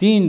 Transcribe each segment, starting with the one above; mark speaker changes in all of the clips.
Speaker 1: 3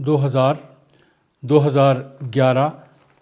Speaker 1: 2000, 2011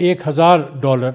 Speaker 1: $1000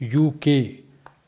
Speaker 1: UK,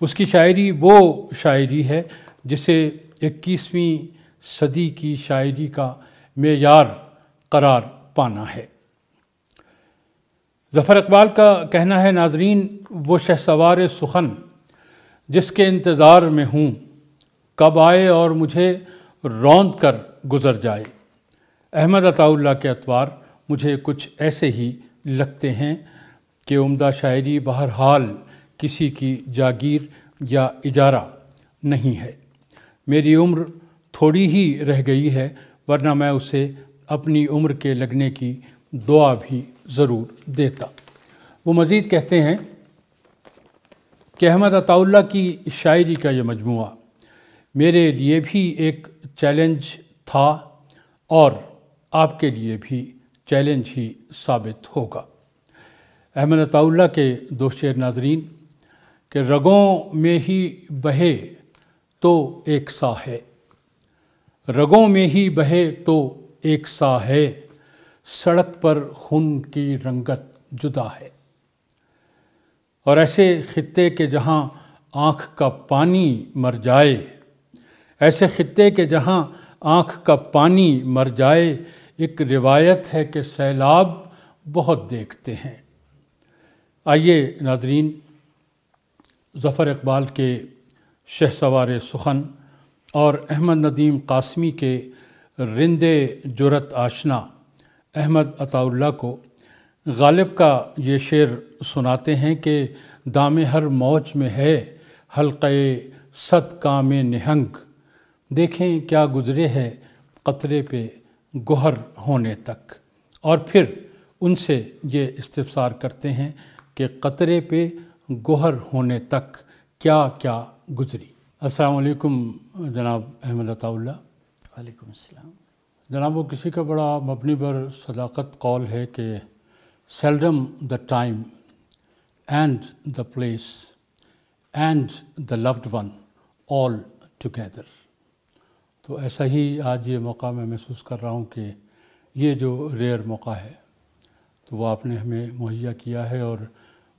Speaker 1: اس کی شاعری وہ شاعری ہے جسے 21ویں صدی کی شاعری کا معیار قرار پانا ہے۔ ظفر اقبال کا کہنا ہے ناظرین، وہ شہسوار سخن جس کے انتظار میں ہوں، کب آئے اور مجھے روند کر گزر جائے۔ احمد عطا اللہ کے اطوار مجھے کچھ ایسے ہی لگتے ہیں کہ عمدہ شاعری بہرحال کسی کی جاگیر یا اجارہ نہیں ہے۔ میری عمر تھوڑی ہی رہ گئی ہے، ورنہ میں اسے اپنی عمر کے لگنے کی دعا بھی ضرور دیتا۔ وہ مزید کہتے ہیں کہ احمد عطا اللہ کی شاعری کا یہ مجموعہ میرے لیے بھی ایک چیلنج تھا اور آپ کے لیے بھی چیلنج ہی ثابت ہوگا۔ احمد عطا اللہ کے دو شعر ناظرین کہ رگوں میں ہی بہے تو ایک سا ہے، رگوں میں ہی بہے تو ایک سا ہے، سڑک پر خون کی رنگت جدا ہے۔ اور ایسے خطے کے جہاں آنکھ کا پانی مر جائے، ایسے خطے کے جہاں آنکھ کا پانی مر جائے، ایک روایت ہے کہ سیلاب بہت دیکھتے ہیں۔ آئیے ناظرین، ظفر اقبال کے شہسوار سخن اور احمد ندیم قاسمی کے رندِ جرأت آشنا احمد عطا اللہ کو غالب کا یہ شعر سناتے ہیں کہ دام ہر موج میں ہے حلقہ صد کام نہنگ، دیکھیں کیا گزرے ہے قطرے پہ گوہر ہونے تک۔ اور پھر ان سے یہ استفسار کرتے ہیں کہ قطرے پہ گوہر ہونے تک کیا کیا گزری۔ السلام علیکم جناب احمد عطا اللہ۔
Speaker 2: وعلیکم السلام۔
Speaker 1: جناب، وہ کسی کا بڑا مبنی بر صداقت قول ہے کہ seldom the time and the place and the loved one all together۔ تو ایسا ہی آج یہ موقع میں محسوس کر رہا ہوں کہ یہ جو ریئر موقع ہے تو وہ آپ نے ہمیں مہیا کیا ہے، اور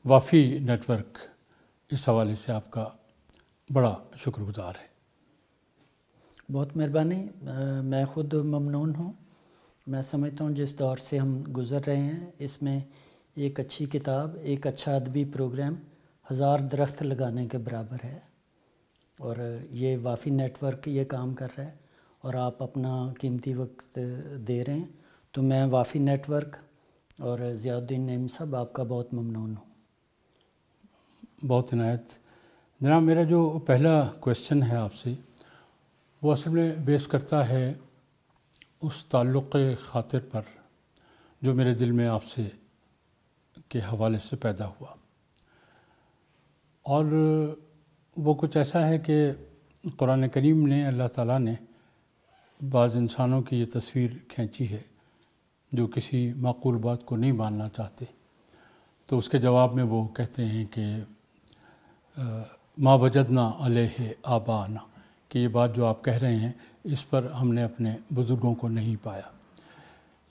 Speaker 1: وافی نیٹ ورک اس حوالے سے آپ کا بڑا شکر گزار ہے۔
Speaker 2: بہت مہربانی، میں خود ممنون ہوں۔ میں سمجھتا ہوں جس دور سے ہم گزر رہے ہیں اس میں ایک اچھی کتاب، ایک اچھا ادبی پروگرام 1000 درخت لگانے کے برابر ہے، اور یہ وافی نیٹ ورک یہ کام کر رہا ہے اور آپ اپنا قیمتی وقت دے رہے ہیں، تو میں وافی نیٹ ورک اور ضیاء الدین نعیم صاحب آپ کا بہت ممنون ہوں۔
Speaker 1: بہت عنایت۔ جناب، میرا جو پہلا کویسچن ہے آپ سے وہ اصل میں بیس کرتا ہے اس تعلق خاطر پر جو میرے دل میں آپ سے کے حوالے سے پیدا ہوا، اور وہ کچھ ایسا ہے کہ قرآن کریم نے، اللہ تعالیٰ نے بعض انسانوں کی یہ تصویر کھینچی ہے جو کسی معقول بات کو نہیں ماننا چاہتے، تو اس کے جواب میں وہ کہتے ہیں کہ ما وجدنا علیہ آبانا، کہ یہ بات جو آپ کہہ رہے ہیں اس پر ہم نے اپنے بزرگوں کو نہیں پایا،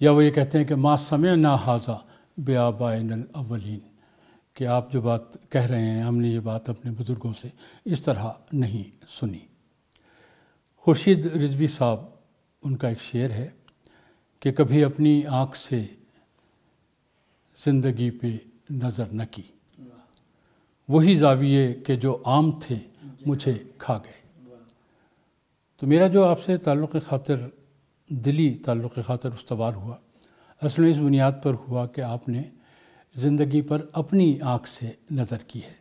Speaker 1: یا وہ یہ کہتے ہیں کہ ما سمعنا ھذا بآبائنا الاولین، کہ آپ جو بات کہہ رہے ہیں ہم نے یہ بات اپنے بزرگوں سے اس طرح نہیں سنی۔ خورشید رضوی صاحب، ان کا ایک شعر ہے کہ کبھی اپنی آنکھ سے زندگی پہ نظر نہ کی، وہی زاویے کہ جو عام تھے مجھے کھا گئے۔ تو میرا جو آپ سے تعلق خاطر، دلی تعلق خاطر استوار ہوا، اصل میں اس بنیاد پر ہوا کہ آپ نے زندگی پر اپنی آنکھ سے نظر کی ہے۔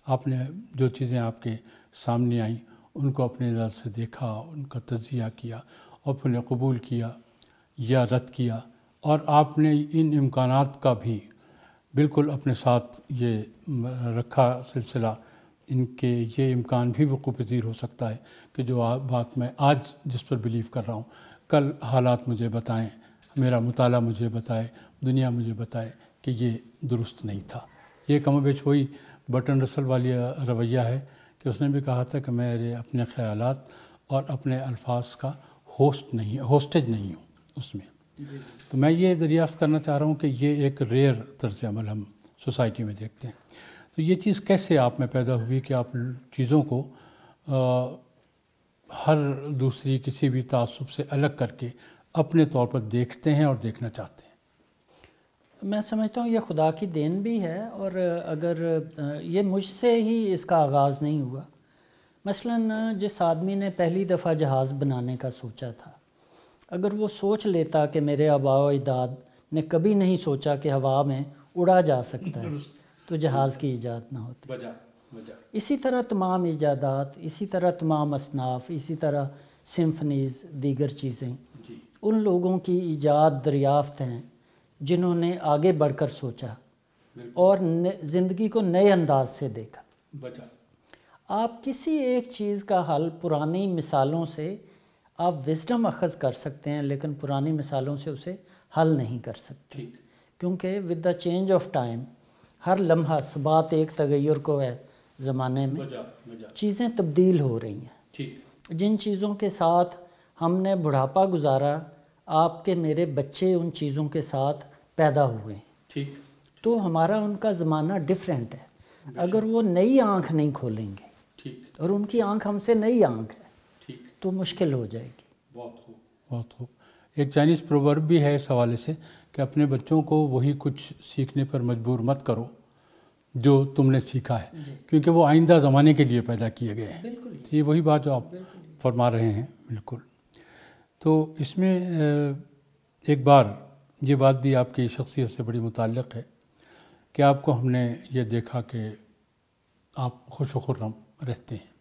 Speaker 1: آپ نے جو چیزیں آپ کے سامنے آئیں ان کو اپنے نظر سے دیکھا، ان کا تجزیہ کیا اور پھر انہیں قبول کیا یا رد کیا، اور آپ نے ان امکانات کا بھی بالکل اپنے ساتھ یہ رکھا سلسلہ، ان کے یہ امکان بھی وقوع پذیر ہو سکتا ہے کہ جو بات میں آج جس پر بلیو کر رہا ہوں کل حالات مجھے بتائیں، میرا مطالعہ مجھے بتائے، دنیا مجھے بتائے کہ یہ درست نہیں تھا۔ یہ کم و بیش وہی برٹن رسل والی رویہ ہے کہ اس نے بھی کہا تھا کہ میں اپنے خیالات اور اپنے الفاظ کا ہوسٹیج نہیں ہوں اس میں۔ تو میں یہ دریافت کرنا چاہ رہا ہوں کہ یہ ایک ریئر طرز عمل ہم سوسائٹی میں دیکھتے ہیں۔ تو یہ چیز کیسے آپ میں پیدا ہوئی کہ آپ چیزوں کو ہر دوسری کسی بھی تعصب سے الگ کر کے اپنے طور پر دیکھتے ہیں اور دیکھنا چاہتے ہیں؟
Speaker 2: میں سمجھتا ہوں یہ خدا کی دین بھی ہے، اور اگر یہ مجھ سے ہی اس کا آغاز نہیں ہوا. مثلاً جس آدمی نے پہلی دفعہ جہاز بنانے کا سوچا تھا، اگر وہ سوچ لیتا کہ میرے آباء و اجداد نے کبھی نہیں سوچا کہ ہوا میں اڑا جا سکتا ہے، تو جہاز کی ایجاد نہ ہوتی. اسی طرح تمام ایجادات، اسی طرح تمام اصناف، اسی طرح سمفنیز، دیگر چیزیں ان لوگوں کی ایجاد دریافت ہیں جنہوں نے آگے بڑھ کر سوچا اور زندگی کو نئے انداز سے دیکھا. آپ کسی ایک چیز کا حل پرانی مثالوں سے آپ وزڈم اخذ کر سکتے ہیں، لیکن پرانی مثالوں سے اسے حل نہیں کر سکتے، کیونکہ with the change of time ہر لمحہ ثبات ایک تغیر کو ہے زمانے میں، چیزیں تبدیل ہو رہی ہیں. جن چیزوں کے ساتھ ہم نے بڑھاپا گزارا، آپ کے میرے بچے ان چیزوں کے ساتھ پیدا ہوئے ہیں، تو ہمارا ان کا زمانہ ڈیفرنٹ ہے. اگر وہ نئی آنکھ نہیں کھولیں گے اور ان کی آنکھ ہم سے نئی آنکھ ہے تو مشکل ہو جائے گی.
Speaker 1: بہت خوب. ایک چائنیز پروورب بھی ہے اس حوالے سے کہ اپنے بچوں کو وہی کچھ سیکھنے پر مجبور مت کرو جو تم نے سیکھا ہے، کیونکہ وہ آئندہ زمانے کے لیے پیدا کیے گئے ہیں. یہ وہی بات جو آپ فرما رہے ہیں. بالکل. تو اس میں ایک بار یہ بات بھی آپ کی شخصیت سے بڑی متعلق ہے کہ آپ کو ہم نے یہ دیکھا کہ آپ خوش و خرم رہتے ہیں.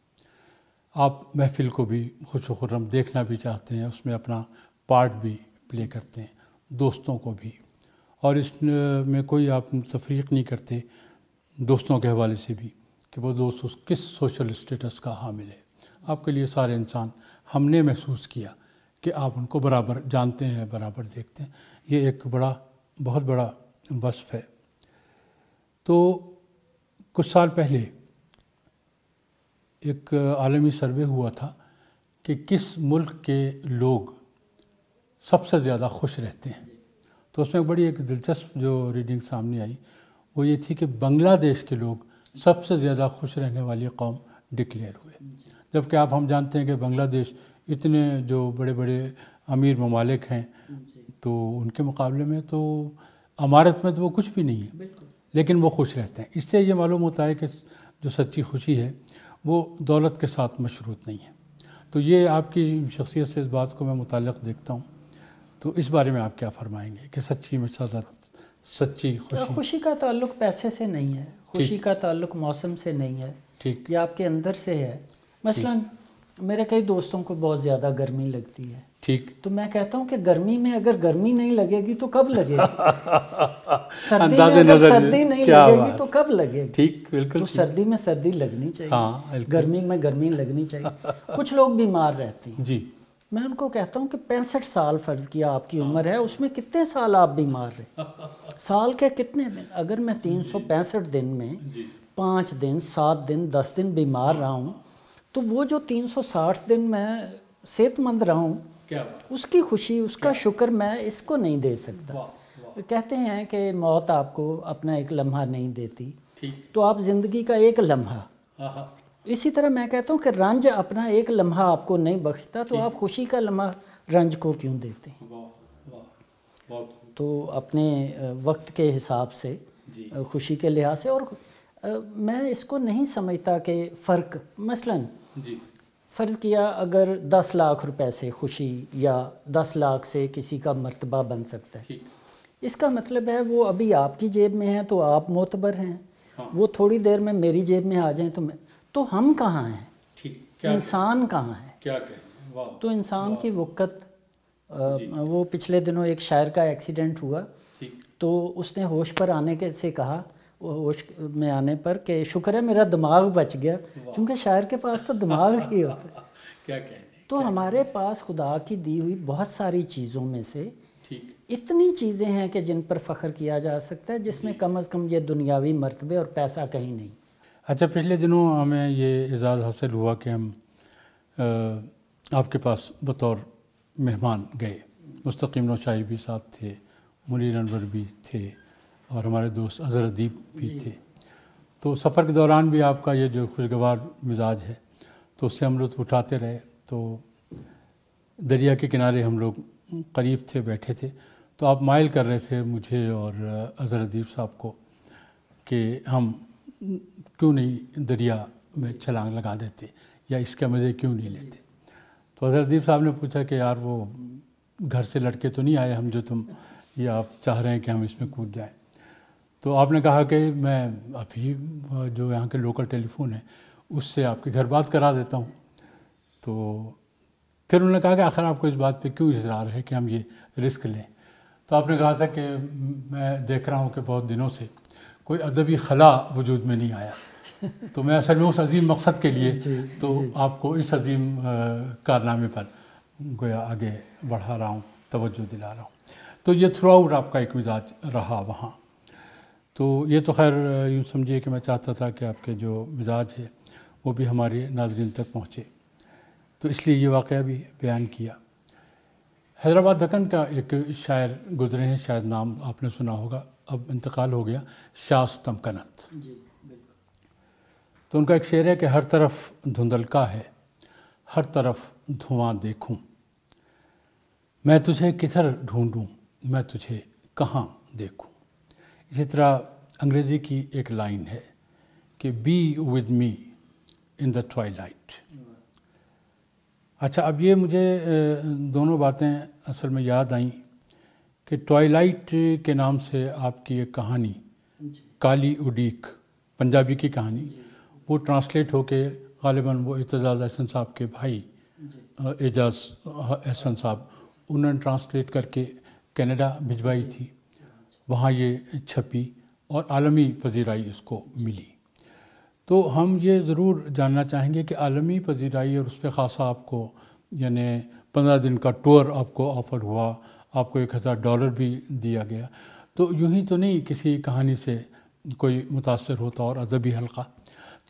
Speaker 1: آپ محفل کو بھی خوش و خرم دیکھنا بھی چاہتے ہیں، اس میں اپنا پارٹ بھی پلے کرتے ہیں، دوستوں کو بھی، اور اس میں کوئی آپ تفریق نہیں کرتے دوستوں کے حوالے سے بھی کہ وہ دوست اس کس سوشل اسٹیٹس کا حامل ہے. آپ کے لیے سارے انسان، ہم نے محسوس کیا کہ آپ ان کو برابر جانتے ہیں، برابر دیکھتے ہیں. یہ ایک بہت بڑا وصف ہے. تو کچھ سال پہلے ایک عالمی سروے ہوا تھا کہ کس ملک کے لوگ سب سے زیادہ خوش رہتے ہیں. تو اس میں بڑی ایک دلچسپ جو ریڈنگ سامنے آئی وہ یہ تھی کہ بنگلہ دیش کے لوگ سب سے زیادہ خوش رہنے والی قوم ڈکلیئر ہوئے، جبکہ ہم جانتے ہیں کہ بنگلہ دیش اتنے جو بڑے بڑے امیر ممالک ہیں تو ان کے مقابلے میں تو عمارت میں تو وہ کچھ بھی نہیں ہے، لیکن وہ خوش رہتے ہیں. اس سے یہ معلوم ہوتا ہے کہ جو سچی خوشی ہے وہ دولت کے ساتھ مشروط نہیں ہے. تو یہ آپ کی شخصیت سے اس بات کو میں متعلق دیکھتا ہوں. تو اس بارے میں آپ کیا فرمائیں گے کہ سچی مسرت، سچی خوشی؟
Speaker 2: خوشی کا تعلق پیسے سے نہیں ہے، خوشی کا تعلق موسم سے نہیں ہے، یہ آپ کے اندر سے ہے. مثلاً میرے کئی دوستوں کو بہت زیادہ گرمی لگتی ہے، تو میں کہتا ہوں کہ گرمی میں اگر گرمی نہیں لگے گی تو کب لگے گی؟ سردی میں اگر سردی نہیں لگے گی تو کب لگے گی؟ تو سردی میں سردی لگنی چاہیے، گرمی میں گرمی لگنی چاہیے. کچھ لوگ بیمار رہتے ہیں، میں ان کو کہتا ہوں کہ 65 سال فرض کیا آپ کی عمر ہے، اس میں کتنے سال آپ بیمار رہے؟ سال کے کتنے دن؟ اگر میں 365 دن میں 5 دن، 7 دن، 10 دن بیمار رہا ہوں تو وہ جو 360 دن میں صحت مند رہا ہوں اس کی خوشی، اس کا شکر میں اس کو نہیں دے سکتا. کہتے ہیں کہ موت آپ کو اپنا ایک لمحہ نہیں دیتی، تو آپ زندگی کا ایک لمحہ. اسی طرح میں کہتا ہوں کہ رنج اپنا ایک لمحہ آپ کو نہیں بخشتا، تو آپ خوشی کا لمحہ رنج کو کیوں دیتے ہیں؟ تو اپنے وقت کے حساب سے، خوشی کے لحاظ سے. اور میں اس کو نہیں سمجھتا کہ فرق، مثلاً فرض کیا اگر 10 لاکھ روپے سے خوشی یا 10 لاکھ سے کسی کا مرتبہ بن سکتا ہے، اس کا مطلب ہے وہ ابھی آپ کی جیب میں ہیں تو آپ معتبر ہیں، وہ تھوڑی دیر میں میری جیب میں آ جائیں تو ہم کہاں ہیں؟ انسان کہاں ہے؟ تو انسان کی وقت، وہ پچھلے دنوں ایک شاعر کا ایکسیڈنٹ ہوا تو اس نے ہوش پر آنے کے سے کہا، ہوش میں آنے پر، کہ شکر ہے میرا دماغ بچ گیا، کیونکہ شاعر کے پاس تو دماغ ہی ہوتا ہے. تو ہمارے پاس خدا کی دی ہوئی بہت ساری چیزوں میں سے اتنی چیزیں ہیں کہ جن پر فخر کیا جا سکتا ہے، جس میں کم از کم یہ دنیاوی مرتبے اور پیسہ کہیں نہیں.
Speaker 1: اچھا، پچھلے دنوں ہمیں یہ اعزاز حاصل ہوا کہ ہم آپ کے پاس بطور مہمان گئے. مستقیم نوشاہی بھی صاحب تھے، منیر انور بھی تھے، اور ہمارے دوست اظہر ادیب بھی تھے. تو سفر کے دوران بھی آپ کا یہ جو خوشگوار مزاج ہے تو اس سے ہم لطف اٹھاتے رہے. تو دریا کے کنارے ہم لوگ قریب تھے، بیٹھے تھے، تو آپ مائل کر رہے تھے مجھے اور اظہر ادیب صاحب کو کہ ہم کیوں نہیں دریا میں چھلانگ لگا دیتے یا اس کا مزے کیوں نہیں لیتے. تو اظہر ادیب صاحب نے پوچھا کہ یار وہ گھر سے لڑکے تو نہیں آئے ہم جو تم یہ آپ چاہ رہے ہیں کہ ہم اس میں کود جائیں. تو آپ نے کہا کہ میں ابھی جو یہاں کے لوکل ٹیلی فون ہے اس سے آپ کے گھر بات کرا دیتا ہوں. تو پھر انہوں نے کہا کہ آخر آپ کو اس بات پہ کیوں اصرار ہے کہ ہم یہ رسک لیں. تو آپ نے کہا تھا کہ میں دیکھ رہا ہوں کہ بہت دنوں سے کوئی ادبی خلا وجود میں نہیں آیا، تو میں اصل میں اس عظیم مقصد کے لیے تو آپ کو اس عظیم کارنامے پر گویا آگے بڑھا رہا ہوں، توجہ دلا رہا ہوں. تو یہ تھرو آؤٹ آپ کا ایک مزاج رہا وہاں. تو یہ تو خیر یوں سمجھیے کہ میں چاہتا تھا کہ آپ کے جو مزاج ہے وہ بھی ہمارے ناظرین تک پہنچے، تو اس لیے یہ واقعہ بھی بیان کیا. حیدرآباد دکن کا ایک شاعر گزرے ہیں، شاید نام آپ نے سنا ہوگا، اب انتقال ہو گیا، شاست تمکنت. تو ان کا ایک شعر ہے کہ ہر طرف دھندلکا ہے، ہر طرف دھواں دیکھوں، میں تجھے کدھر ڈھونڈوں، میں تجھے کہاں دیکھوں. اسی طرح انگریزی کی ایک لائن ہے کہ be with me in the twilight. اچھا، اب یہ مجھے دونوں باتیں اصل میں یاد آئیں کہ ٹوائلائٹ کے نام سے آپ کی ایک کہانی کالی اڈیک، پنجابی کی کہانی، وہ ٹرانسلیٹ ہو کے غالباً وہ اعتزاز احسن صاحب کے بھائی اعجاز احسن صاحب انہوں نے ٹرانسلیٹ کر کے کینیڈا بھجوائی تھی، وہاں یہ چھپی اور عالمی پذیرائی اس کو ملی. تو ہم یہ ضرور جاننا چاہیں گے کہ عالمی پذیرائی اور اس پہ خاصا آپ کو یعنی 15 دن کا ٹور آپ کو آفر ہوا، آپ کو $1000 بھی دیا گیا، تو یوں ہی تو نہیں کسی کہانی سے کوئی متاثر ہوتا اور ادبی حلقہ.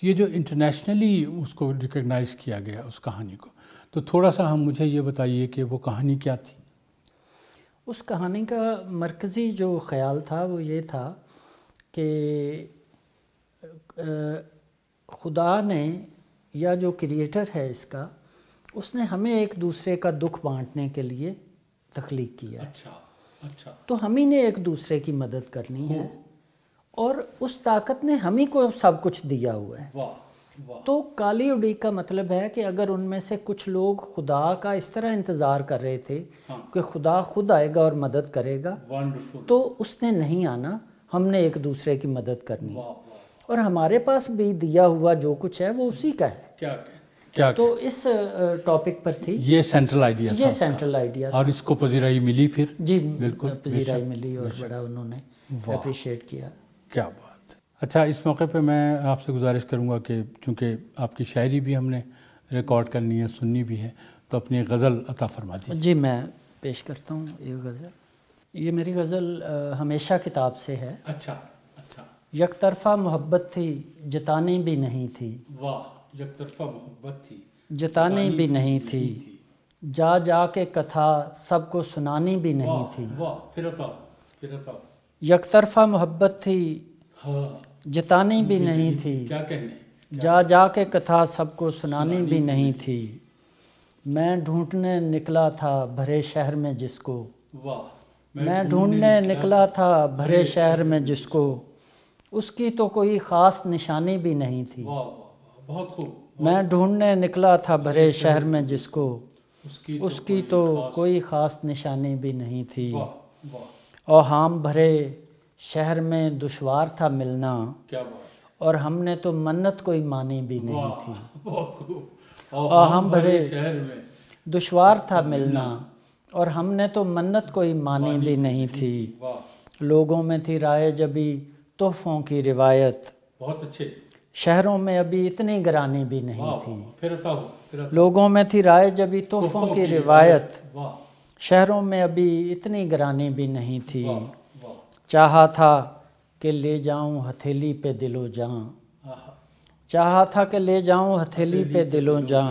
Speaker 1: یہ جو انٹرنیشنلی اس کو ریکگنائز کیا گیا اس کہانی کو، تو تھوڑا سا مجھے یہ بتائیے کہ وہ کہانی کیا تھی.
Speaker 2: اس کہانی کا مرکزی جو خیال تھا وہ یہ تھا کہ خدا نے یا جو کریٹر ہے اس کا، اس نے ہمیں ایک دوسرے کا دکھ بانٹنے کے لیے تخلیق کیا.
Speaker 1: اچھا.
Speaker 2: تو ہم ہی نے ایک دوسرے کی مدد کرنی ہے اور اس طاقت نے ہم ہی کو سب کچھ دیا ہوا ہے. تو کالی اڈیک کا مطلب ہے کہ اگر ان میں سے کچھ لوگ خدا کا اس طرح انتظار کر رہے تھے کہ خدا خود آئے گا اور مدد کرے گا، تو اس نے نہیں آنا، ہم نے ایک دوسرے کی مدد کرنی ہے. اور ہمارے پاس بھی دیا ہوا جو کچھ ہے وہ اسی کا ہے. تو اس ٹاپک پر تھی
Speaker 1: یہ سینٹرل آئیڈیا تھا،
Speaker 2: یہ سینٹرل آئیڈیا تھا.
Speaker 1: اور اس کو پذیرائی ملی پھر؟
Speaker 2: جی
Speaker 1: بالکل
Speaker 2: پذیرائی ملی اور بڑا انہوں نے اپریشیٹ کیا.
Speaker 1: کیا بات. اچھا، اس موقع پہ میں آپ سے گزارش کروں گا کہ چونکہ آپ کی شاعری بھی ہم نے ریکارڈ کرنی ہے، سننی بھی ہے، تو اپنی غزل عطا فرما دیجیے.
Speaker 2: جی میں پیش کرتا ہوں یہ غزل. یہ میری غزل ہمیشہ کتاب سے ہے.
Speaker 1: اچھا.
Speaker 2: یک طرفہ محبت تھی جتانی بھی نہیں تھی.
Speaker 1: واہ. یک طرفہ محبت تھی
Speaker 2: جتانی بھی نہیں تھی، جا جا کے کتھا سب کو سنانی بھی نہیں تھی.
Speaker 1: واہ. پھر عطا.
Speaker 2: یک طرفہ محبت تھی جتانی بھی نہیں تھی،
Speaker 1: کیا کہنے،
Speaker 2: جا جا کے کتھا سب کو سنانی بھی نہیں تھی. میں ڈھونڈنے نکلا تھا بھرے شہر میں جس کو، میں ڈھونڈنے نکلا تھا بھرے شہر میں جس کو، اس کی تو کوئی خاص نشانی بھی نہیں تھی.
Speaker 1: بہت خوب.
Speaker 2: میں ڈھونڈنے نکلا تھا بھرے شہر میں جس کو، اس کی تو کوئی خاص نشانی بھی نہیں تھی. اوہام بھرے شہر میں دشوار تھا ملنا، اور ہم نے تو منت کوئی مانی بھی نہیں تھی. اوہام بھرے
Speaker 1: شہر میں
Speaker 2: دشوار تھا ملنا، اور ہم نے تو منت کوئی مانی بھی نہیں تھی. لوگوں میں تھی رائے جبھی تحفوں کی روایت،
Speaker 1: بہت اچھے.
Speaker 2: شہروں میں ابھی اتنی گرانی بھی نہیں تھی.
Speaker 1: پھر
Speaker 2: لوگوں میں تھی رائے جبھی تحفوں کی روایت، شہروں میں ابھی اتنی گرانی بھی نہیں تھی. چاہا تھا کہ لے جاؤں ہتھیلی پہ دل و جاں، چاہا تھا کہ لے جاؤں ہتھیلی پہ دل و جاں،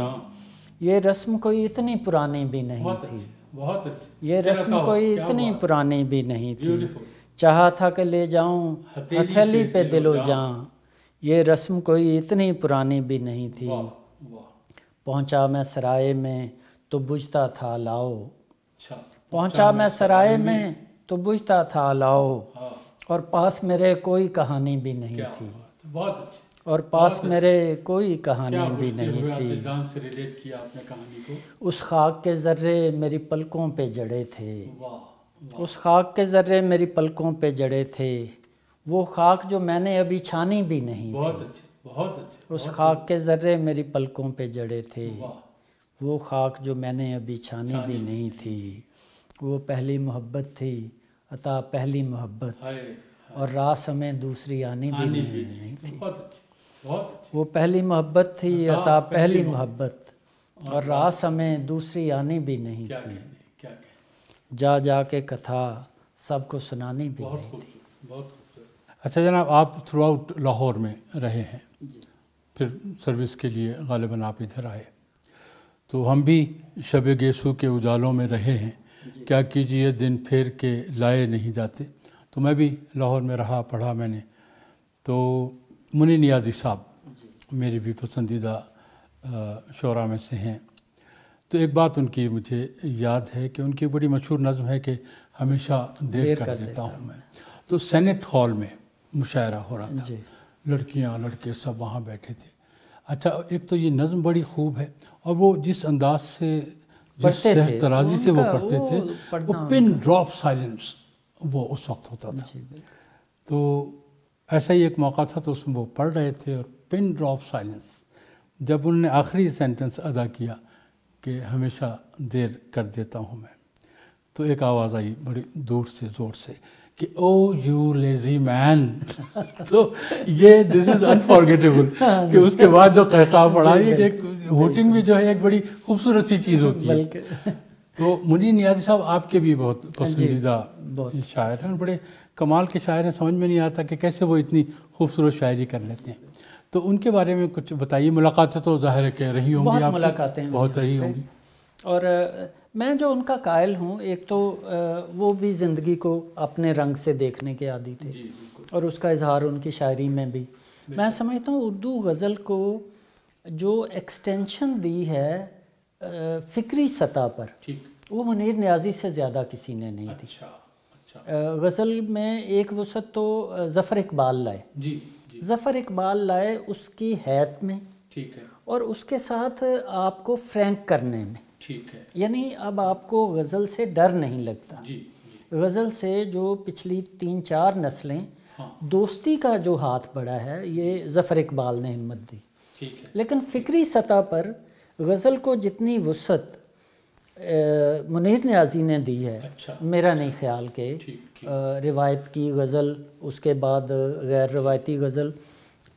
Speaker 2: یہ رسم کوئی اتنی پرانی بھی نہیں تھی. یہ رسم کوئی اتنی پرانی بھی نہیں تھی. چاہا تھا کہ لے جاؤں ہتھیلی پہ دل و جاں، یہ رسم کوئی اتنی پرانی بھی نہیں تھی،
Speaker 1: واہ واہ،
Speaker 2: پہنچا میں سرائے میں تو بجھتا تھا لاؤ،
Speaker 1: اچھا،
Speaker 2: پہنچا میں سرائے میں تو بجھتا تھا لاؤ،
Speaker 1: ہاں،
Speaker 2: اور پاس میرے کوئی کہانی بھی نہیں
Speaker 1: کیا
Speaker 2: تھی،
Speaker 1: بات ہے، بہت اچھا،
Speaker 2: اور پاس میرے کوئی کہانی
Speaker 1: کیا
Speaker 2: بھی
Speaker 1: گزشتے
Speaker 2: نہیں
Speaker 1: ہوئے
Speaker 2: تھی،
Speaker 1: عزیزان سے ریلیٹ کیا آپ نے کہانی کو،
Speaker 2: اس خاک کے ذرے میری پلکوں پہ جڑے تھے،
Speaker 1: واہ واہ،
Speaker 2: اس خاک کے ذرے میری پلکوں پہ جڑے تھے، وہ خاک جو میں نے ابھی چھانی بھی نہیں
Speaker 1: بہت
Speaker 2: تھی،
Speaker 1: اچھے بہت اچھے،
Speaker 2: اس خاک کے ذرے میری پلکوں پہ جڑے تھے،
Speaker 1: واہ،
Speaker 2: وہ خاک جو میں نے ابھی چھانی بھی نہیں تھی، وہ پہلی محبت تھی عطا پہلی محبت،
Speaker 1: ہائے،
Speaker 2: اور راس ہمیں دوسری آنی بھی
Speaker 1: آنی
Speaker 2: نہیں تھی،
Speaker 1: بہت اچھے بہت اچھے،
Speaker 2: وہ پہلی محبت تھی
Speaker 1: عطا
Speaker 2: عطا
Speaker 1: پہلی
Speaker 2: پہلی
Speaker 1: محبت،
Speaker 2: محبت، اور راس ہمیں دوسری آنی بھی نہیں
Speaker 1: کیا
Speaker 2: تھی،
Speaker 1: کہنے کیا کہنے،
Speaker 2: جا جا کے کتھا سب کو سنانی بھی
Speaker 1: بہت
Speaker 2: نہیں تھی۔
Speaker 1: خوبصورت بہت خوبصورت۔ اچھا جناب، آپ تھرو آؤٹ لاہور میں رہے ہیں، پھر سروس کے لیے غالباً آپ ادھر آئے، تو ہم بھی شب گیسو کے اجالوں میں رہے ہیں، کیا کیجئے دن پھیر کے لائے نہیں جاتے، تو میں بھی لاہور میں رہا پڑھا میں نے، تو منی نیازی صاحب میری بھی پسندیدہ شعراء میں سے ہیں، تو ایک بات ان کی مجھے یاد ہے کہ ان کی بڑی مشہور نظم ہے کہ ہمیشہ دیر کر دیتا ہوں میں، تو سینٹ ہال میں مشاعرہ ہو رہا تھا، لڑکیاں لڑکے سب وہاں بیٹھے تھے، اچھا ایک تو یہ نظم بڑی خوب ہے، اور وہ جس انداز سے جس سحر ترازی سے وہ پڑھتے تھے، وہ پن ڈراپ سائلنس وہ اس وقت ہوتا تھا، تو ایسا ہی ایک موقع تھا تو اس میں وہ پڑھ رہے تھے، اور پن ڈراپ سائلنس جب انہوں نے آخری سینٹنس ادا کیا کہ ہمیشہ دیر کر دیتا ہوں میں، تو ایک آواز آئی بڑی دور سے زور سے کہ او یو لیزی مین، تو یہ دس از انفارگیٹیبل، کہ اس کے بعد جو قہقہ پڑا، یہ ایک ہوٹنگ میں جو ہے ایک بڑی خوبصورت سی چیز ہوتی ہے، تو منی نیازی صاحب آپ کے بھی بہت پسندیدہ شاعر ہیں، بڑے کمال کے شاعر ہیں، سمجھ میں نہیں آتا کہ کیسے وہ اتنی خوبصورت شاعری کر لیتے ہیں، تو ان کے بارے میں کچھ بتائیے، ملاقاتیں تو ظاہر ہے کہ رہی ہوں گی، آپ
Speaker 2: ملاقاتیں
Speaker 1: بہت رہی ہوں گی،
Speaker 2: اور میں جو ان کا قائل ہوں، ایک تو وہ بھی زندگی کو اپنے رنگ سے دیکھنے کے عادی تھے، اور اس کا اظہار ان کی شاعری میں بھی، میں سمجھتا ہوں اردو غزل کو جو ایکسٹینشن دی ہے فکری سطح پر، وہ منیر نیازی سے زیادہ کسی نے نہیں دی۔ غزل میں ایک وسعت تو ظفر اقبال لائے، ظفر اقبال لائے اس کی حیت میں، اور اس کے ساتھ آپ کو فرینک کرنے میں، یعنی اب آپ کو غزل سے ڈر نہیں لگتا، غزل سے جو پچھلی 3-4 نسلیں دوستی کا جو ہاتھ بڑھا ہے، یہ ظفر اقبال نے ہمت دی، لیکن فکری سطح پر غزل کو جتنی وسعت منیر نیازی نے دی ہے، میرا نہیں خیال کہ روایت کی غزل، اس کے بعد غیر روایتی غزل،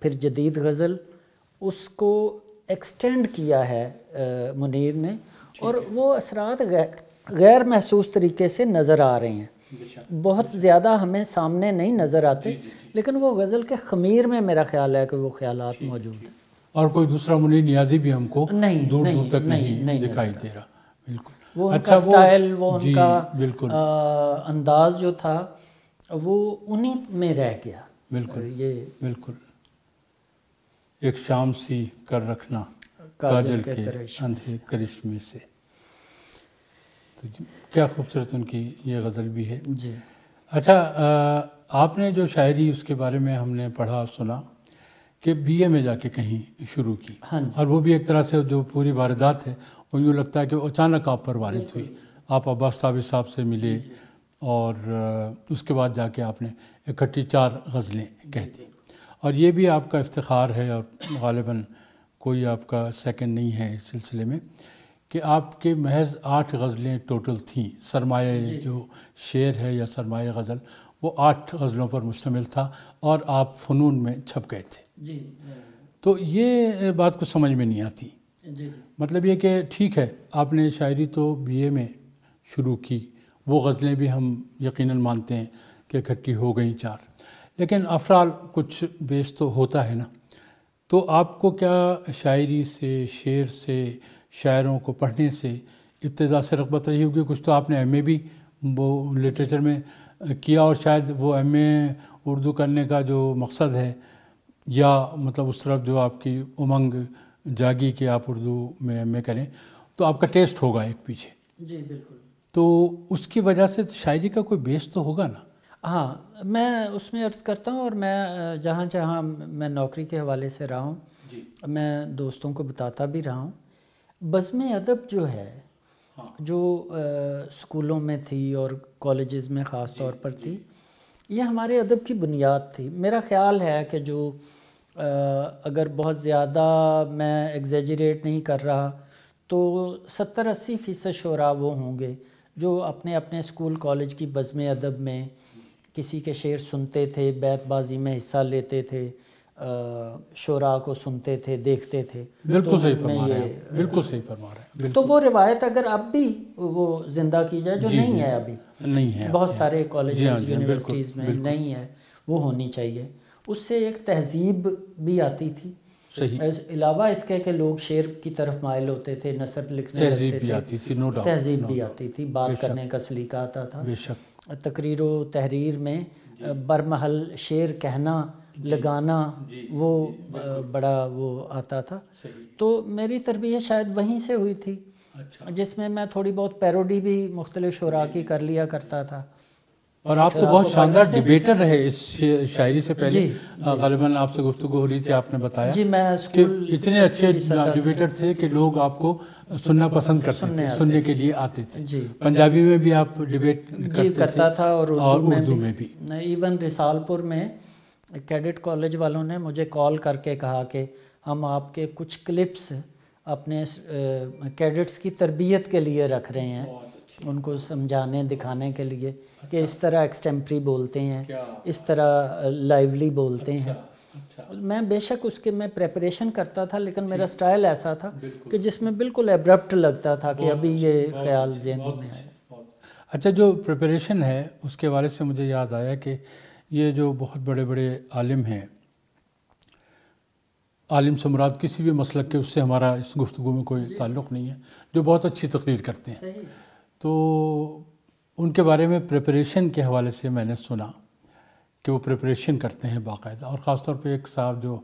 Speaker 2: پھر جدید غزل، اس کو ایکسٹینڈ کیا ہے منیر نے، اور وہ اثرات غیر محسوس طریقے سے نظر آ رہے ہیں، بہت زیادہ ہمیں سامنے نہیں نظر آتے، لیکن وہ غزل کے خمیر میں میرا خیال ہے کہ وہ خیالات موجود ہیں،
Speaker 1: اور کوئی دوسرا منیر نیازی بھی ہم کو دور دور تک نہیں دکھائی دے رہا، بالکل،
Speaker 2: وہ ان کا سٹائل، وہ ان کا انداز جو تھا وہ انہی میں رہ گیا،
Speaker 1: بالکل، ایک شام سی کر رکھنا کاجل کے اندھے کرشمے سے، تو کیا خوبصورت ان کی یہ غزل بھی ہے۔ اچھا، آپ نے جو شاعری اس کے بارے میں ہم نے پڑھا سنا کہ بی اے میں جا کے کہیں شروع کی، اور وہ بھی ایک طرح سے جو پوری واردات ہے وہ یوں لگتا ہے کہ وہ اچانک آپ پر وارد ہوئی، آپ عباس ثابت صاحب سے ملے، اور اس کے بعد جا کے آپ نے اکٹھی 4 غزلیں کہتی، اور یہ بھی آپ کا افتخار ہے، اور غالباً کوئی آپ کا سیکنڈ نہیں ہے اس سلسلے میں، کہ آپ کے محض 8 غزلیں ٹوٹل تھیں، سرمایہ جو شعر ہے یا سرمایہ غزل، وہ 8 غزلوں پر مشتمل تھا، اور آپ فنون میں چھپ گئے تھے، تو یہ بات کچھ سمجھ میں نہیں آتی، مطلب یہ کہ ٹھیک ہے آپ نے شاعری تو بی اے میں شروع کی، وہ غزلیں بھی ہم یقیناً مانتے ہیں کہ اکٹھی ہو گئیں 4، لیکن افرال کچھ بیس تو ہوتا ہے نا، تو آپ کو کیا شاعری سے، شعر سے، شاعروں کو پڑھنے سے ابتدا سے رغبت رہی ہوگی؟ کچھ تو آپ نے ایم اے بھی وہ لٹریچر میں کیا، اور شاید وہ ایم اے اردو کرنے کا جو مقصد ہے یا مطلب اس طرف جو آپ کی امنگ جاگی کہ آپ اردو میں ایم اے کریں تو آپ کا ٹیسٹ ہوگا ایک پیچھے.
Speaker 2: جی بالکل.
Speaker 1: تو اس کی وجہ سے شاعری کا کوئی بیس تو ہوگا نا؟
Speaker 2: ہاں میں اس میں عرض کرتا ہوں، اور میں جہاں جہاں میں نوکری کے حوالے سے رہا ہوں میں دوستوں کو بتاتا بھی رہا ہوں، بزم ادب جو ہے جو اسکولوں میں تھی اور کالجز میں خاص طور پر تھی، یہ ہمارے ادب کی بنیاد تھی. میرا خیال ہے کہ جو اگر بہت زیادہ میں ایگزیجریٹ نہیں کر رہا تو 70-80% شعراء وہ ہوں گے جو اپنے اپنے اسکول کالج کی بزم ادب میں کسی کے شعر سنتے تھے، بیت بازی میں حصہ لیتے تھے، شعراء کو سنتے تھے، دیکھتے تھے.
Speaker 1: بالکل صحیح فرما رہے ہیں، بالکل صحیح فرما رہے ہیں.
Speaker 2: تو وہ روایت اگر اب بھی وہ زندہ کی جائے، جو نہیں ہے ابھی،
Speaker 1: نہیں ہے
Speaker 2: بہت سارے کالجز یونیورسٹیز میں نہیں ہے، وہ ہونی چاہیے. اس سے ایک تہذیب بھی آتی تھی. علاوہ اس کے کہ لوگ شعر کی طرف مائل ہوتے تھے، نثر لکھنے لگتے تھے، تہذیب بھی آتی تھی، بات کرنے کا سلیقہ آتا تھا. تقریر و تحریر میں برمحل شعر کہنا لگانا وہ بڑا وہ آتا تھا. تو میری تربیت شاید وہیں سے ہوئی تھی، جس میں میں تھوڑی بہت پیروڈی بھی مختلف شعراء کی کر لیا کرتا تھا.
Speaker 1: اور آپ تو بہت شاندار ڈیبیٹر رہے اس شاعری سے پہلے. غالباً آپ سے گفتگو ہو رہی تھی، آپ نے بتایا کہ اتنے اچھے ڈیبیٹر تھے کہ لوگ آپ کو سننا پسند کرتے تھے، سننے کے لیے آتے تھے. پنجابی میں بھی آپ ڈیبیٹ
Speaker 2: کرتا تھا اور
Speaker 1: اردو میں بھی.
Speaker 2: ایون رسال پور میں کیڈٹ کالج والوں نے مجھے کال کر کے کہا کہ ہم آپ کے کچھ کلپس اپنے کیڈٹس کی تربیت کے لیے رکھ رہے ہیں، ان کو سمجھانے دکھانے کے لیے کہ اس طرح ایکسٹمپری بولتے ہیں، اس طرح لائیولی بولتے ہیں. میں بے شک اس کے میں پریپریشن کرتا تھا، لیکن میرا سٹائل ایسا تھا کہ جس میں بالکل ایبرپٹ لگتا تھا کہ ابھی یہ خیال ذہن میں آئے.
Speaker 1: اچھا، جو پریپریشن ہے اس کے حوالے سے مجھے یاد آیا کہ یہ جو بہت بڑے بڑے عالم ہیں، عالم سے مراد کسی بھی مسلک کے، اس سے ہمارا اس گفتگو میں کوئی تعلق نہیں ہے، جو بہت اچھی تقریر کرتے ہیں، تو ان کے بارے میں پریپریشن کے حوالے سے میں نے سنا کہ وہ پریپریشن کرتے ہیں باقاعدہ. اور خاص طور پہ ایک صاحب جو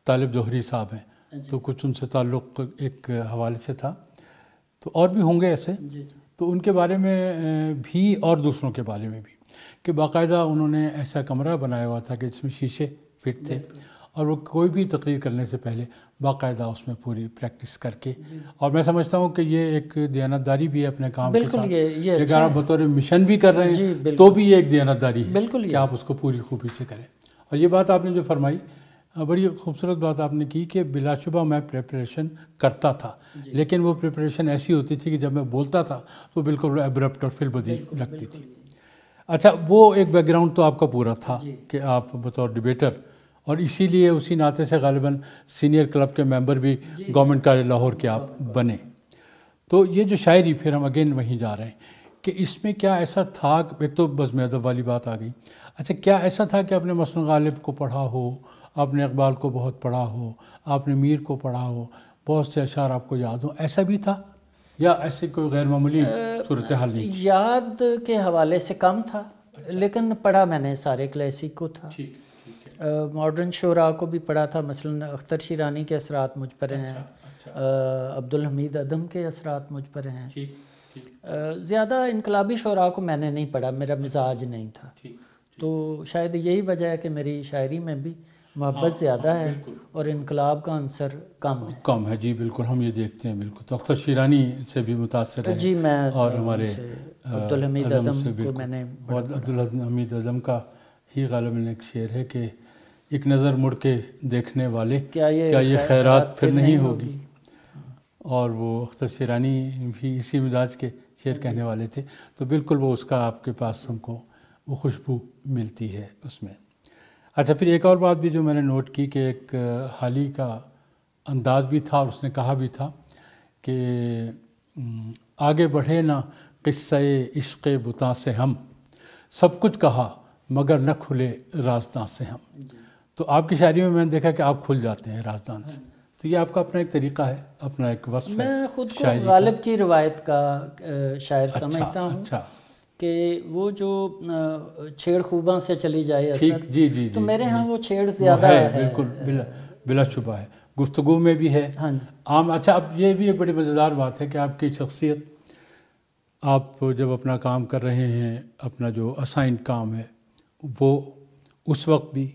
Speaker 1: طالب جوہری صاحب ہیں، تو کچھ ان سے تعلق ایک حوالے سے تھا، تو اور بھی ہوں گے ایسے. تو ان کے بارے میں بھی اور دوسروں کے بارے میں بھی کہ باقاعدہ انہوں نے ایسا کمرہ بنایا ہوا تھا کہ جس میں شیشے فٹ تھے، اور وہ کوئی بھی تقریر کرنے سے پہلے باقاعدہ اس میں پوری پریکٹس کر کے. اور میں سمجھتا ہوں کہ یہ ایک دیانتداری بھی ہے اپنے کام کے ساتھ، کہ اگر آپ بطور مشن بھی کر رہے ہیں تو بھی یہ ایک دیانتداری ہے کہ آپ اس کو پوری خوبی سے کریں. اور یہ بات آپ نے جو فرمائی، بڑی خوبصورت بات آپ نے کی کہ بلا شبہ میں پریپریشن کرتا تھا، لیکن وہ پریپریشن ایسی ہوتی تھی کہ جب میں بولتا تھا تو بالکل ایبرپٹ اور فی البدیہہ لگتی تھی. اچھا، وہ ایک بیک گراؤنڈ تو آپ کا پورا تھا کہ آپ بطور ڈیبیٹر، اور اسی لیے اسی ناطے سے غالباً سینئر کلب کے ممبر بھی گورنمنٹ کالج لاہور کے آپ بنے. تو یہ جو شاعری، پھر ہم اگین وہیں جا رہے ہیں کہ اس میں کیا ایسا تھا، ایک تو بزم ادب والی بات آ گئی. اچھا، کیا ایسا تھا کہ آپ نے مثلاً غالب کو پڑھا ہو، آپ نے اقبال کو بہت پڑھا ہو، آپ نے میر کو پڑھا ہو، بہت سے اشعار آپ کو یاد ہوں، ایسا بھی تھا یا ایسے کوئی غیر معمولی صورتحال نہیں؟
Speaker 2: یاد کے حوالے سے کم تھا، لیکن پڑھا میں نے سارے کلاسک کو تھا. ماڈرن شعراء کو بھی پڑھا تھا، مثلا اختر شیرانی کے اثرات مجھ پر ہیں، عبدالحمید ادم کے اثرات مجھ پر ہیں. زیادہ انقلابی شعراء کو میں نے نہیں پڑھا، میرا مزاج نہیں تھا. تو شاید یہی وجہ ہے کہ میری شاعری میں بھی محبت زیادہ ہے اور انقلاب کا عنصر کم ہے.
Speaker 1: جی بالکل، ہم یہ دیکھتے ہیں. بالکل، تو اختر شیرانی سے بھی متاثر ہے.
Speaker 2: جی میں
Speaker 1: اور ہمارے
Speaker 2: عبدالحمید ادم کو میں نے،
Speaker 1: عبدالحمید ادم کا ہی غالباً ایک شعر ہے کہ ایک نظر مڑ کے دیکھنے والے، کیا یہ خیرات پھر نہیں ہوگی. اور وہ اختر شیرانی بھی اسی مزاج کے شعر کہنے والے تھے. تو بالکل وہ اس کا آپ کے پاس ہم کو وہ خوشبو ملتی ہے اس میں. اچھا، پھر ایک اور بات بھی جو میں نے نوٹ کی کہ ایک حالی کا انداز بھی تھا، اور اس نے کہا بھی تھا کہ آگے بڑھے نہ قصہ عشق بتاں سے ہم، سب کچھ کہا مگر نہ کھلے رازداں سے ہم. تو آپ کی شاعری میں نے دیکھا کہ آپ کھل جاتے ہیں رازداں سے. تو یہ آپ کا اپنا ایک طریقہ ہے، اپنا ایک وصف ہے.
Speaker 2: میں خود کو غالب کی روایت کا شاعر سمجھتا ہوں کہ وہ جو چھیڑ خوباں سے چلی جائے
Speaker 1: ٹھیک، جی جی،
Speaker 2: تو میرے ہاں وہ چھیڑ زیادہ ہے،
Speaker 1: بالکل بلا شبہ ہے، گفتگو میں بھی ہے
Speaker 2: ہاں
Speaker 1: عام۔ اچھا، اب یہ بھی ایک بڑی مزیدار بات ہے کہ آپ کی شخصیت، آپ جب اپنا کام کر رہے ہیں، اپنا جو اسائنڈ کام ہے، وہ اس وقت بھی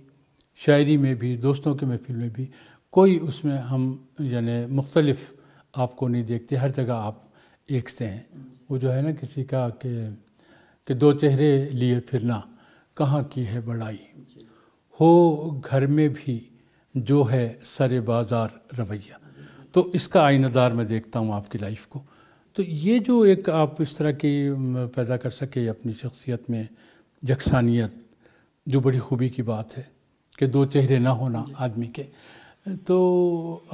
Speaker 1: شاعری میں بھی، دوستوں کے محفل میں بھی، کوئی اس میں ہم یعنی مختلف آپ کو نہیں دیکھتے، ہر جگہ آپ ایک سے ہیں۔ وہ جو ہے نا کسی کا کہ دو چہرے لیے پھرنا کہاں کی ہے بڑائی، ہو گھر میں بھی جو ہے سر بازار رویہ، تو اس کا آئینہ دار میں دیکھتا ہوں آپ کی لائف کو۔ تو یہ جو ایک آپ اس طرح کی پیدا کر سکے اپنی شخصیت میں یکسانیت، جو بڑی خوبی کی بات ہے کہ دو چہرے نہ ہونا آدمی کے، تو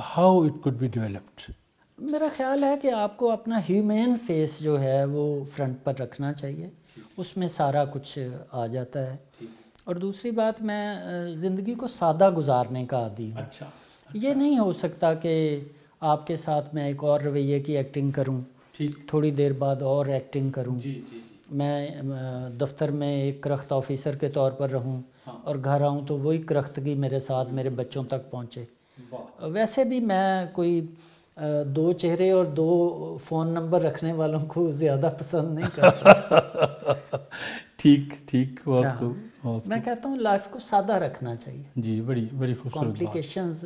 Speaker 1: how it could be developed?
Speaker 2: میرا خیال ہے کہ آپ کو اپنا ہیومین فیس جو ہے وہ فرنٹ پر رکھنا چاہیے، اس میں سارا کچھ آ جاتا ہے۔ اور دوسری بات، میں زندگی کو سادہ گزارنے کا عادی ہوں۔
Speaker 1: اچھا،
Speaker 2: یہ نہیں ہو سکتا کہ آپ کے ساتھ میں ایک اور رویے کی ایکٹنگ کروں، تھوڑی دیر بعد اور ایکٹنگ کروں، میں دفتر میں ایک کرخت آفیسر کے طور پر رہوں اور گھر آؤں تو وہی کرختگی میرے ساتھ میرے بچوں تک پہنچے۔ ویسے بھی میں کوئی دو چہرے اور دو فون نمبر رکھنے والوں کو زیادہ پسند نہیں کرتا۔
Speaker 1: ٹھیک، بہت خوب۔
Speaker 2: میں کہتا ہوں لائف کو سادہ رکھنا چاہیے،
Speaker 1: جی، بڑی خوبصورت بات۔
Speaker 2: کمپلیکیشنز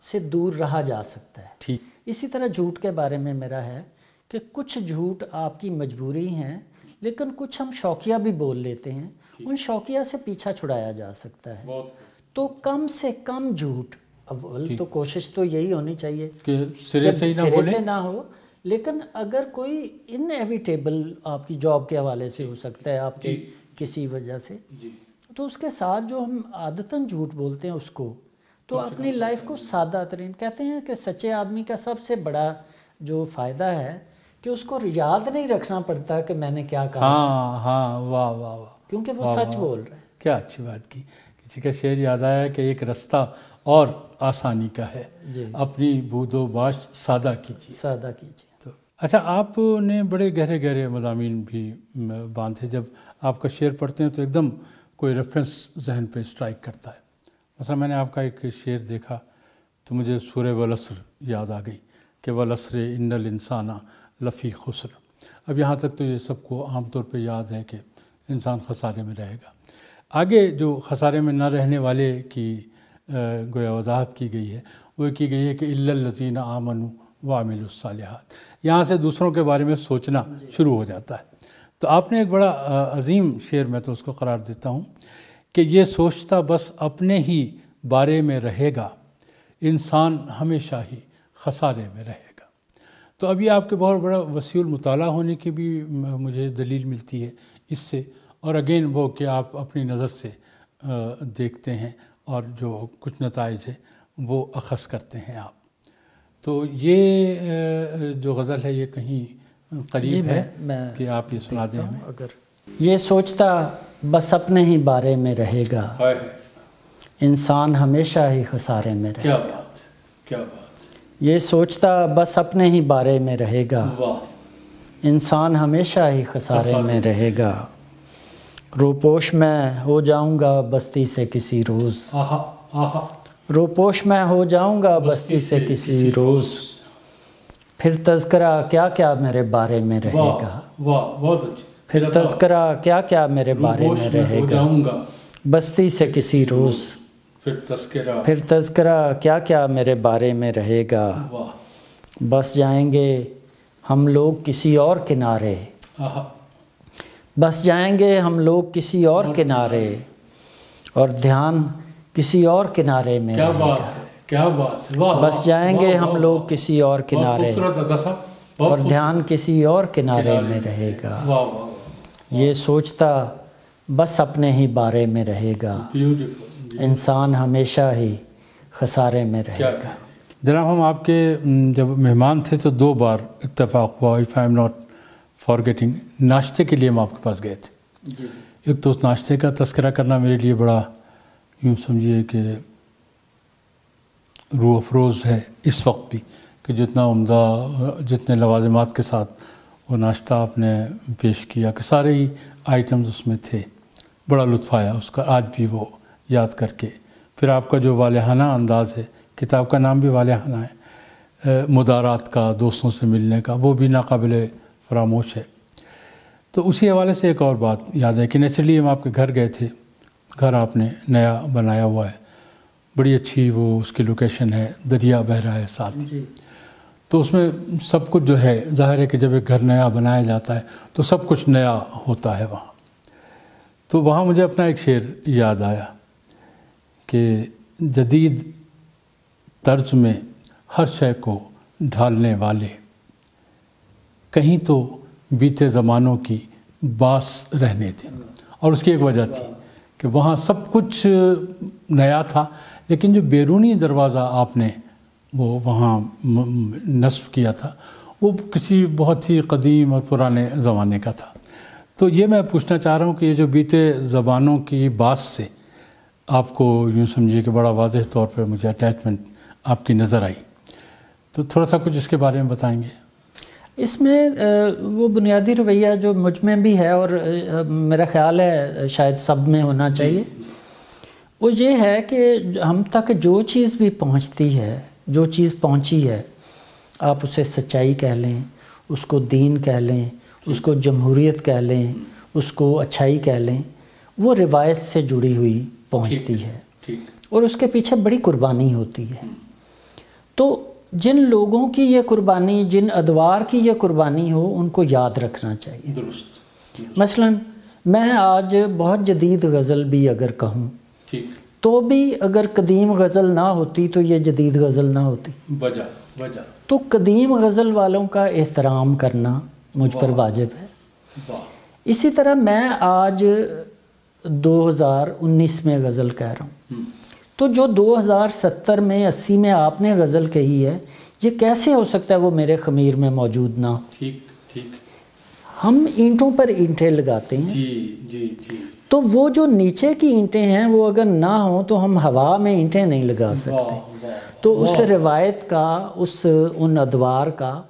Speaker 2: سے دور رہا جا سکتا ہے۔
Speaker 1: ٹھیک۔
Speaker 2: اسی طرح جھوٹ کے بارے میں میرا ہے کہ کچھ جھوٹ آپ کی مجبوری ہیں، لیکن کچھ ہم شوقیہ بھی بول لیتے ہیں، ان شوقیہ سے پیچھا چھڑایا جا سکتا ہے۔ تو کم سے کم جھوٹ، اول تو کوشش تو یہی ہونی چاہیے
Speaker 1: کہ سرے سے
Speaker 2: نہ ہو، لیکن اگر کوئی انیویٹیبل آپ کی جاب کے حوالے سے ہو سکتا ہے، آپ کی کسی وجہ سے، تو اس کے ساتھ جو ہم عادتاً جھوٹ بولتے ہیں اس کو، تو اپنی لائف کو سادہ ترین، کہتے ہیں کہ سچے آدمی کا سب سے بڑا جو فائدہ ہے کہ اس کو یاد نہیں رکھنا پڑتا کہ میں نے کیا کہا۔
Speaker 1: ہاں، واہ،
Speaker 2: کیونکہ وہ سچ بول رہا ہے۔
Speaker 1: کیا اچھی بات کی۔ کسی کا شعر یاد آیا کہ ایک رستہ اور آسانی کا ہے، اپنی بود و باش سادہ کیجیے۔ تو اچھا، آپ نے بڑے گہرے مضامین بھی باندھے، جب آپ کا شعر پڑھتے ہیں تو ایک دم کوئی ریفرنس ذہن پہ اسٹرائک کرتا ہے۔ مثلا میں نے آپ کا ایک شعر دیکھا تو مجھے سورہ والعصر یاد آ گئی کہ والعصر ان الانسان لفی خسر۔ اب یہاں تک تو یہ سب کو عام طور پہ یاد ہے کہ انسان خسارے میں رہے گا۔ آگے جو خسارے میں نہ رہنے والے کی گویا وضاحت کی گئی ہے، وہ کی گئی ہے کہ الا الذین آمنوا وعملوا الصالحات۔ یہاں سے دوسروں کے بارے میں سوچنا شروع ہو جاتا ہے۔ تو آپ نے ایک بڑا عظیم شعر، میں تو اس کو قرار دیتا ہوں کہ یہ سوچتا بس اپنے ہی بارے میں رہے گا، انسان ہمیشہ ہی خسارے میں رہے گا۔ تو اب یہ آپ کے بہت بڑا وسیع المطالعہ ہونے کی بھی مجھے دلیل ملتی ہے اس سے، اور اگین وہ کہ آپ اپنی نظر سے دیکھتے ہیں اور جو کچھ نتائج ہیں وہ اخذ کرتے ہیں آپ۔ تو یہ جو غزل ہے یہ کہیں قریب ہے کہ آپ یہ سنا دیں ہمیں۔
Speaker 2: اگر یہ سوچتا بس اپنے ہی بارے میں رہے گا، انسان ہمیشہ ہی خسارے میں رہے گا۔
Speaker 1: کیا بات۔
Speaker 2: یہ سوچتا بس اپنے ہی بارے میں رہے گا، انسان ہمیشہ ہی خسارے میں رہے گا۔ روپوش میں ہو جاؤں گا بستی سے کسی روز، روپوش میں ہو جاؤں گا بستی سے کسی روز، پھر تذکرہ کیا کیا میرے بارے میں رہے گا،
Speaker 1: بہت اچھی۔
Speaker 2: پھر تذکرہ کیا کیا میرے بارے میں رہے گا، بستی سے کسی روز، پھر تذکرہ کیا کیا میرے بارے میں رہے گا، بس جائیں گے ہم لوگ کسی اور کنارے، بس جائیں گے ہم لوگ کسی اور کنارے، اور دھیان کسی اور کنارے میں رہے گا۔
Speaker 1: کیا بات،
Speaker 2: بس جائیں گے ہم لوگ کسی اور کنارے، اور دھیان کسی اور کنارے میں رہے گا۔ یہ سوچتا بس اپنے ہی بارے میں رہے گا، انسان ہمیشہ ہی خسارے میں رہے گا۔
Speaker 1: جناب، ہم آپ کے جب مہمان تھے تو 2 بار اتفاق ہوا، if I am not forgetting، ناشتے کے لیے ہم آپ کے پاس گئے تھے۔ ایک تو اس ناشتے کا تذکرہ کرنا میرے لیے بڑا یوں سمجھیے کہ روح افروز ہے اس وقت بھی، کہ جتنا عمدہ، جتنے لوازمات کے ساتھ وہ ناشتہ آپ نے پیش کیا کہ سارے ہی آئٹمز اس میں تھے، بڑا لطف آیا اس کا آج بھی وہ یاد کر کے۔ پھر آپ کا جو والہانہ انداز ہے، کتاب کا نام بھی والہانہ ہے، مدارات کا، دوستوں سے ملنے کا، وہ بھی ناقابل فراموش ہے۔ تو اسی حوالے سے ایک اور بات یاد ہے کہ نیچرلی ہم آپ کے گھر گئے تھے، گھر آپ نے نیا بنایا ہوا ہے، بڑی اچھی وہ اس کی لوکیشن ہے، دریا بہہ رہا ہے ساتھ، تو اس میں سب کچھ جو ہے، ظاہر ہے کہ جب ایک گھر نیا بنایا جاتا ہے تو سب کچھ نیا ہوتا ہے وہاں۔ تو وہاں مجھے اپنا ایک شعر یاد آیا کہ جدید طرز میں ہر شے کو ڈھالنے والے، کہیں تو بیتے زمانوں کی باس رہنے دیں۔ اور اس کی ایک وجہ تھی کہ وہاں سب کچھ نیا تھا، لیکن جو بیرونی دروازہ آپ نے وہ وہاں نصب کیا تھا وہ کسی بہت ہی قدیم اور پرانے زمانے کا تھا۔ تو یہ میں پوچھنا چاہ رہا ہوں کہ یہ جو بیتے زبانوں کی باس سے آپ کو یوں سمجھیے کہ بڑا واضح طور پر مجھے اٹیچمنٹ آپ کی نظر آئی، تو تھوڑا سا کچھ اس کے بارے میں بتائیں گے؟
Speaker 2: اس میں وہ بنیادی رویہ جو مجھ میں بھی ہے اور میرا خیال ہے شاید سب میں ہونا چاہیے، وہ یہ ہے کہ ہم تک جو چیز بھی پہنچتی ہے، جو چیز پہنچی ہے، آپ اسے سچائی کہہ لیں، اس کو دین کہہ لیں، اس کو جمہوریت کہہ لیں، اس کو اچھائی کہہ لیں، وہ روایت سے جڑی ہوئی پہنچتی ہے اور اس کے پیچھے بڑی قربانی ہوتی ہے۔ تو جن لوگوں کی یہ قربانی، جن ادوار کی یہ قربانی ہو، ان کو یاد رکھنا چاہیے۔ مثلا میں آج بہت جدید غزل بھی اگر کہوں تو بھی اگر قدیم غزل نہ ہوتی تو یہ جدید غزل نہ ہوتی۔ تو قدیم غزل والوں کا احترام کرنا مجھ پر واجب ہے۔ اسی طرح میں آج 2019 میں غزل کہہ رہا ہوں، تو جو 2070 میں 80 میں آپ نے غزل کہی ہے، یہ کیسے ہو سکتا ہے وہ میرے خمیر میں موجود نہ ہو؟ ہم اینٹوں پر اینٹیں لگاتے ہیں، تو وہ جو نیچے کی اینٹیں ہیں وہ اگر نہ ہوں تو ہم ہوا میں اینٹیں نہیں لگا سکتے۔ تو اس روایت کا، ان ادوار کا